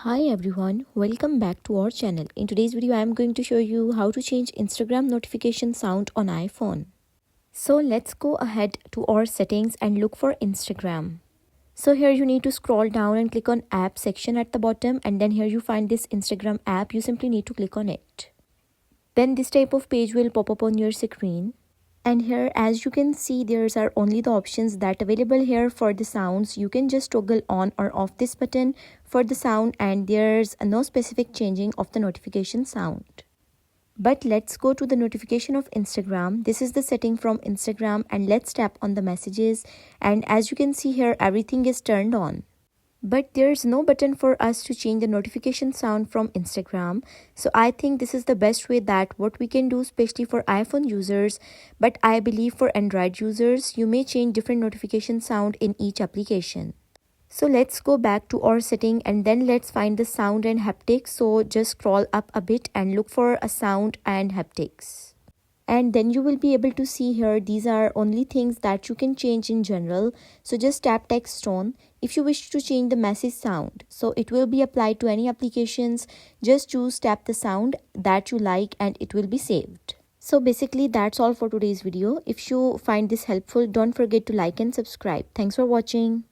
Hi everyone, welcome back to our channel. In today's video, I am going to show you how to change Instagram notification sound on iPhone. So let's go ahead to our settings and look for Instagram. So here you need to scroll down and click on app section at the bottom, and then here you find this Instagram app. You simply need to click on it. Then this type of page will pop up on your screen. And here, as you can see, there are only the options that available here for the sounds. You can just toggle on or off this button for the sound, and there's no specific changing of the notification sound. But let's go to the notification of Instagram. This is the setting from Instagram, and let's tap on the messages. And as you can see here, everything is turned on. But there's no button for us to change the notification sound from Instagram. So I think this is the best way that what we can do, especially for iPhone users. But I believe for Android users, you may change different notification sound in each application. So let's go back to our setting and then let's find the sound and haptics. So just scroll up a bit and look for a sound and haptics. And then you will be able to see here, these are only things that you can change in general. So just tap text tone. If you wish to change the message sound, so it will be applied to any applications, just choose tap the sound that you like and it will be saved. So basically that's all for today's video. If you find this helpful, don't forget to like and subscribe. Thanks for watching.